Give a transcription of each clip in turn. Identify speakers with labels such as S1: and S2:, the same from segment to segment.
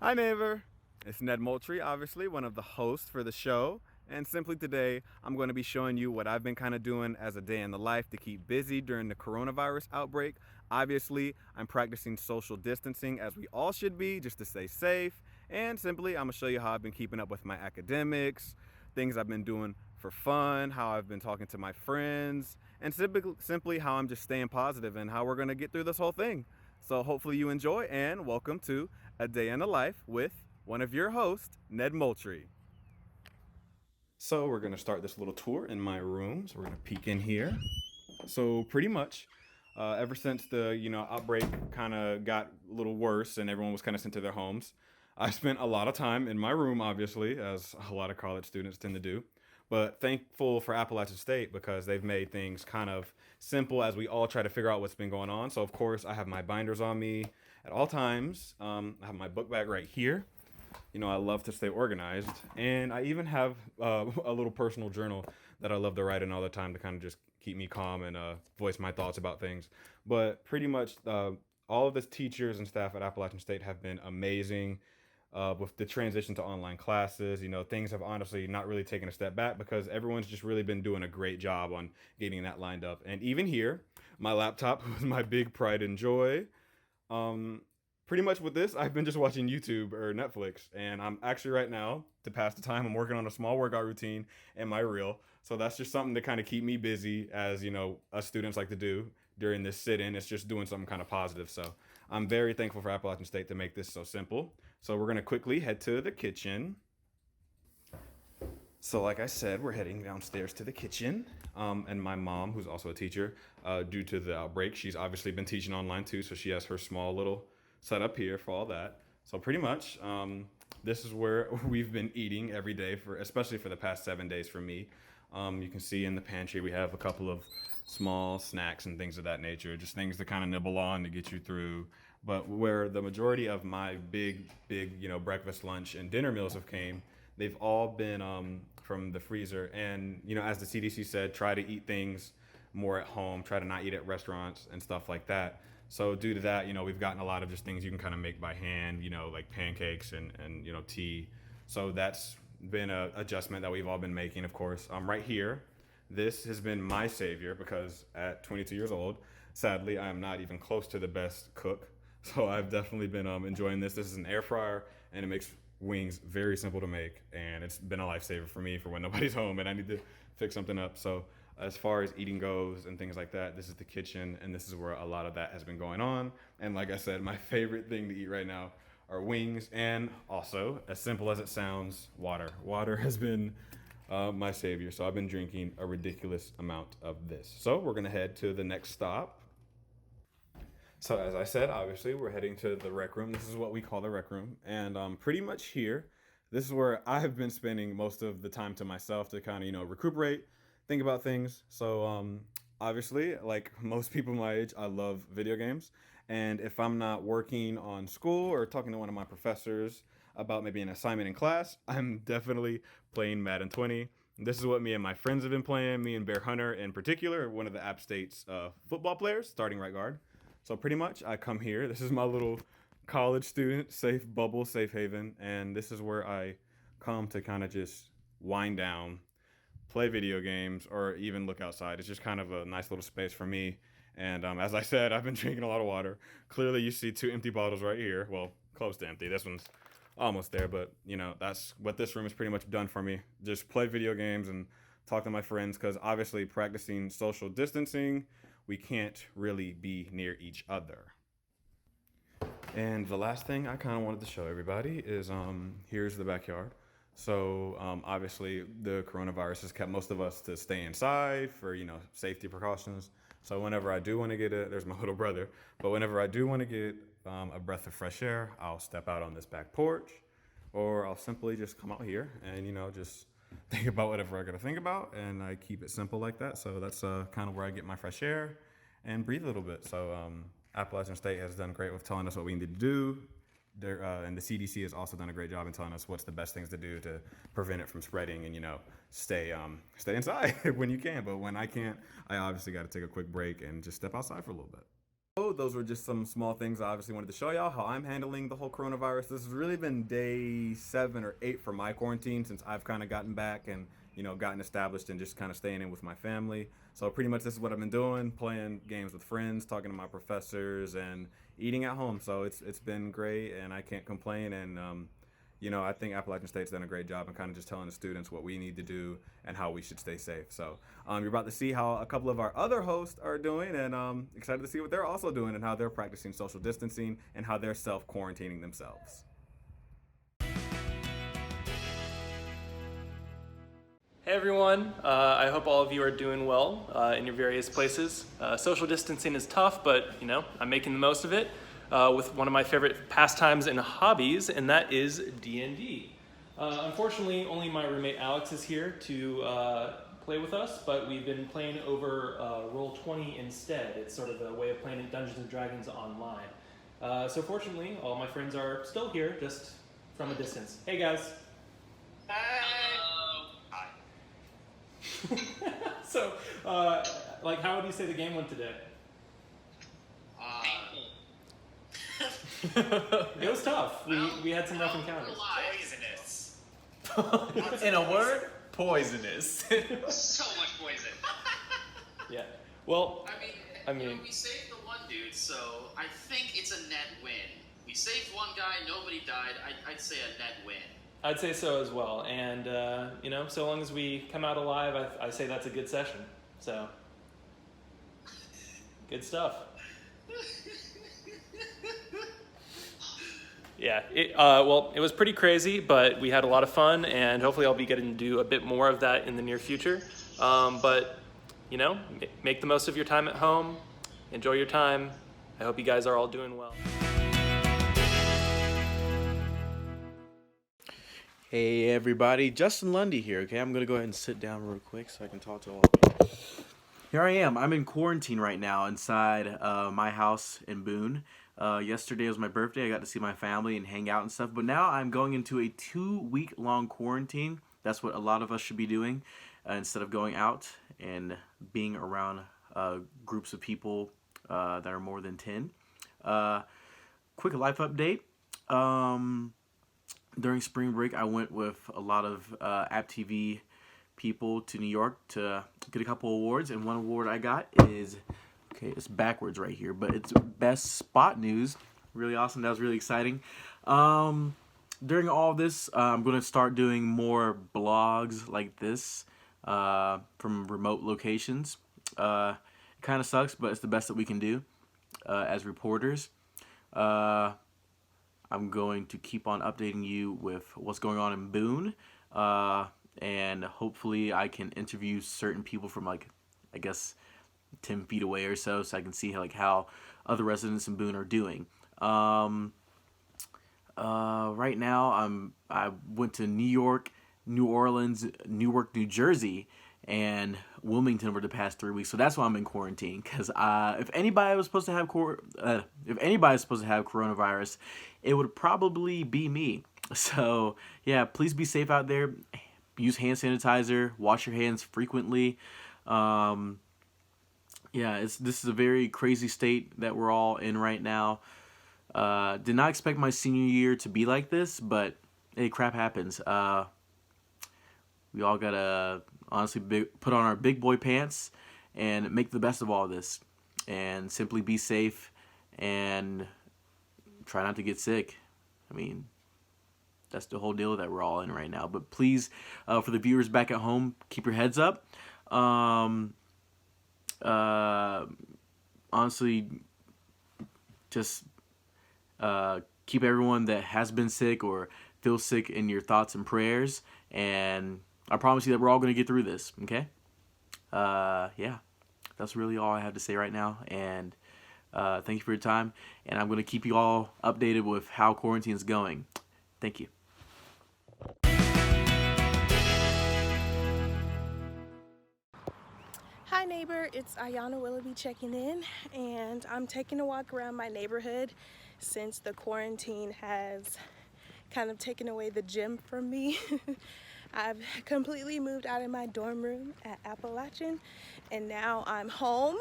S1: Hi, neighbor. It's Ned Moultrie, obviously, one of the hosts for the show. And simply today, I'm going to be showing you what I've been kind of doing as a day in the life to keep busy during the coronavirus outbreak. Obviously, I'm practicing social distancing as we all should be, just to stay safe. And simply, I'm going to show you how I've been keeping up with my academics, things I've been doing for fun, how I've been talking to my friends, and simply how I'm just staying positive and how we're going to get through this whole thing. So hopefully you enjoy, and welcome to A Day in the Life with one of your hosts, Ned Moultrie. So we're gonna start this little tour in my room. So we're gonna peek in here. So pretty much, ever since the outbreak kind of got a little worse and everyone was kind of sent to their homes, I spent a lot of time in my room, obviously, as a lot of college students tend to do. But thankful for Appalachian State because they've made things kind of simple as we all try to figure out what's been going on. So of course, I have my binders on me at all times. I have my book bag right here. I love to stay organized, and I even have a little personal journal that I love to write in all the time to kind of just keep me calm and voice my thoughts about things. But pretty much all of the teachers and staff at Appalachian State have been amazing with the transition to online classes. Things have honestly not really taken a step back because everyone's just really been doing a great job on getting that lined up. And even here, my laptop was my big pride and joy. Um, Pretty much with this, I've been just watching YouTube or Netflix, and I'm actually right now to pass the time. I'm working on a small workout routine and my reel, so that's just something to kind of keep me busy, as us students like to do during this sit-in. It's just doing something kind of positive. So I'm very thankful for Appalachian State to make this so simple. So we're gonna quickly head to the kitchen. So, like I said, we're heading downstairs to the kitchen. And my mom, who's also a teacher, due to the outbreak, she's obviously been teaching online too. So she has her small little setup here for all that. So pretty much, this is where we've been eating every day especially for the past 7 days for me. You can see in the pantry we have a couple of small snacks and things of that nature, just things to kind of nibble on to get you through. But where the majority of my big, breakfast, lunch, and dinner meals have came, they've all been from the freezer. And as the CDC said, try to eat things more at home. Try to not eat at restaurants and stuff like that. So due to that, we've gotten a lot of just things you can kind of make by hand. Like pancakes and tea. So that's been a adjustment that we've all been making. Of course, right here, this has been my savior because at 22 years old, sadly, I am not even close to the best cook. So I've definitely been enjoying this. This is an air fryer, and it makes wings very simple to make, and it's been a lifesaver for me for when nobody's home and I need to fix something up. So as far as eating goes and things like that, this is the kitchen, and this is where a lot of that has been going on. And like I said, my favorite thing to eat right now are wings, and also, as simple as it sounds, water. Water has been my savior. So I've been drinking a ridiculous amount of this. So we're gonna head to the next stop. So as I said, obviously we're heading to the rec room. This is what we call the rec room, and pretty much here, this is where I have been spending most of the time to myself to kind of recuperate, think about things. So obviously, like most people my age, I love video games, and if I'm not working on school or talking to one of my professors about maybe an assignment in class, I'm definitely playing Madden 20. This is what me and my friends have been playing. Me and Bear Hunter, in particular, one of the App State's football players, starting right guard. So pretty much, I come here. This is my little college student safe bubble, safe haven, and this is where I come to kind of just wind down, play video games, or even look outside. It's just kind of a nice little space for me. And as I said, I've been drinking a lot of water. Clearly, you see two empty bottles right here. Well, close to empty. This one's almost there, but that's what this room has pretty much done for me. Just play video games and talk to my friends because obviously practicing social distancing, we can't really be near each other. And the last thing I kind of wanted to show everybody is here's the backyard. So obviously the coronavirus has kept most of us to stay inside for safety precautions. So whenever I do want to there's my little brother, but whenever I do want to get a breath of fresh air, I'll step out on this back porch, or I'll simply just come out here and just think about whatever I gotta think about, and I keep it simple like that. So that's kind of where I get my fresh air and breathe a little bit. So Appalachian State has done great with telling us what we need to do. And the CDC has also done a great job in telling us what's the best things to do to prevent it from spreading, and stay inside when you can. But when I can't, I obviously got to take a quick break and just step outside for a little bit. So those were just some small things I obviously wanted to show y'all how I'm handling the whole coronavirus. This has really been day 7 or 8 for my quarantine since I've kind of gotten back and, gotten established and just kind of staying in with my family. So pretty much this is what I've been doing, playing games with friends, talking to my professors, and eating at home. So it's been great, and I can't complain. And I think Appalachian State's done a great job in kind of just telling the students what we need to do and how we should stay safe. So you're about to see how a couple of our other hosts are doing, and excited to see what they're also doing and how they're practicing social distancing and how they're self-quarantining themselves.
S2: Hey everyone, I hope all of you are doing well in your various places. Social distancing is tough, but I'm making the most of it with one of my favorite pastimes and hobbies, and that is D&D. Unfortunately, only my roommate Alex is here to play with us, but we've been playing over Roll20 instead. It's sort of a way of playing Dungeons & Dragons online. So fortunately, all my friends are still here, just from a distance. Hey guys. So, how would you say the game went today? It was tough. We had some rough encounters.
S3: Poisonous. In a word, poisonous.
S4: So much poison.
S2: Yeah. Well,
S4: I mean, we saved the one dude, so I think it's a net win. We saved one guy, nobody died. I'd say a net win.
S2: I'd say so as well. And, so long as we come out alive, I say that's a good session. So, good stuff. Yeah, it was pretty crazy, but we had a lot of fun, and hopefully I'll be getting to do a bit more of that in the near future. But, make the most of your time at home. Enjoy your time. I hope you guys are all doing well.
S3: Hey everybody, Justin Lundy here, okay? I'm gonna go ahead and sit down real quick so I can talk to all of you. Here I am. I'm in quarantine right now inside my house in Boone. Yesterday was my birthday. I got to see my family and hang out and stuff, but now I'm going into a 2-week-long quarantine. That's what a lot of us should be doing instead of going out and being around groups of people that are more than 10. Quick life update. During spring break, I went with a lot of App TV people to New York to get a couple awards, and one award I got is, it's backwards right here, but it's Best Spot News. Really awesome. That was really exciting. During all this, I'm going to start doing more blogs like this from remote locations. It kind of sucks, but it's the best that we can do as reporters. I'm going to keep on updating you with what's going on in Boone, and hopefully I can interview certain people from 10 feet away or so I can see how other residents in Boone are doing. Right now I went to New York, New Orleans, Newark, New Jersey, and Wilmington over the past 3 weeks. So that's why I'm in quarantine, because if anybody was supposed to have coronavirus, it would probably be me. So yeah, please be safe out there. Use hand sanitizer. Wash your hands frequently. Yeah, this is a very crazy state that we're all in right now. Did not expect my senior year to be like this, but hey, crap happens. We all gotta honestly put on our big boy pants and make the best of all this, and simply be safe and try not to get sick. I mean, that's the whole deal that we're all in right now. But please, for the viewers back at home, keep your heads up. Honestly, just keep everyone that has been sick or feels sick in your thoughts and prayers, and I promise you that we're all going to get through this, okay? Yeah, that's really all I have to say right now, and thank you for your time, and I'm going to keep you all updated with how quarantine is going. Thank you.
S5: Hi neighbor, it's Jana Willoughby checking in, and I'm taking a walk around my neighborhood since the quarantine has kind of taken away the gym from me. I've completely moved out of my dorm room at Appalachian, and now I'm home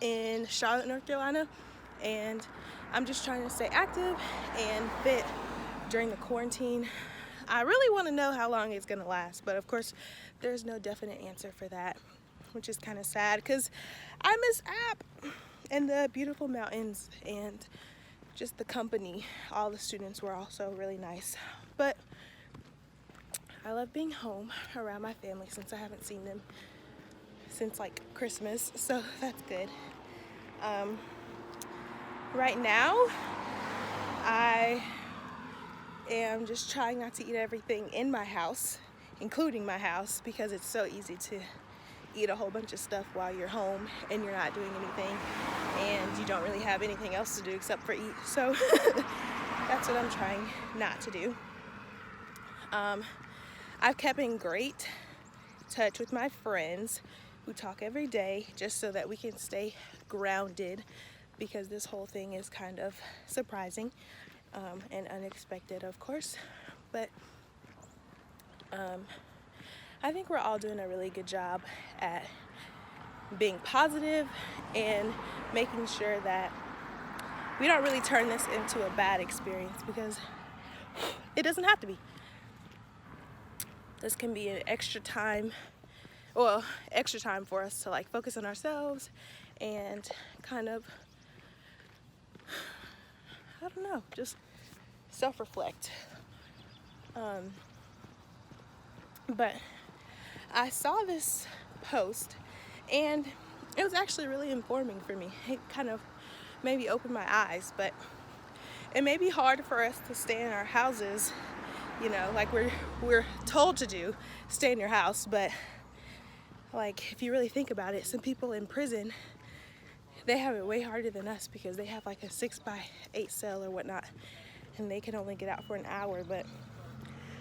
S5: in Charlotte, North Carolina, and I'm just trying to stay active and fit during the quarantine. I really want to know how long it's going to last, but of course there's no definite answer for that, which is kind of sad because I miss App and the beautiful mountains and just the company. All the students were also really nice, but I love being home around my family since I haven't seen them since like Christmas, so that's good. Right now I am just trying not to eat everything in my house, including my house, because it's so easy to eat a whole bunch of stuff while you're home and you're not doing anything and you don't really have anything else to do except for eat. So that's what I'm trying not to do. I've kept in great touch with my friends who talk every day just so that we can stay grounded, because this whole thing is kind of surprising and unexpected, of course. But I think we're all doing a really good job at being positive and making sure that we don't really turn this into a bad experience, because it doesn't have to be. This can be an extra time for us to like focus on ourselves and kind of, I don't know, just self-reflect. But I saw this post and it was actually really informing for me. It kind of maybe opened my eyes, but it may be hard for us to stay in our houses, you know, like we're told to do, stay in your house. But like, if you really think about it, some people in prison, they have it way harder than us because they have like a 6x8 cell or whatnot, and they can only get out for an hour. But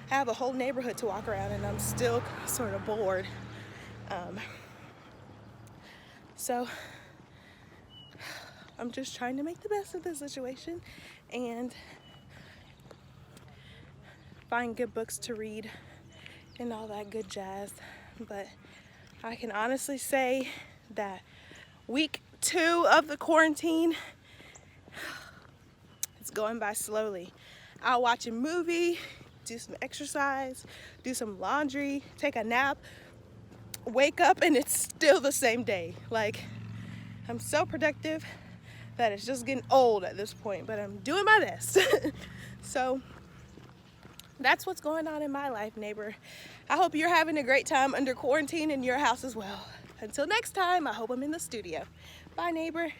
S5: I have a whole neighborhood to walk around and I'm still sort of bored. So I'm just trying to make the best of the situation and find good books to read and all that good jazz. But I can honestly say that week 2 of the quarantine, it's going by slowly. I'll watch a movie, do some exercise, do some laundry, take a nap, wake up, and it's still the same day. Like, I'm so productive that it's just getting old at this point, but I'm doing my best. So that's what's going on in my life, neighbor. I hope you're having a great time under quarantine in your house as well. Until next time, I hope I'm in the studio. Bye, neighbor.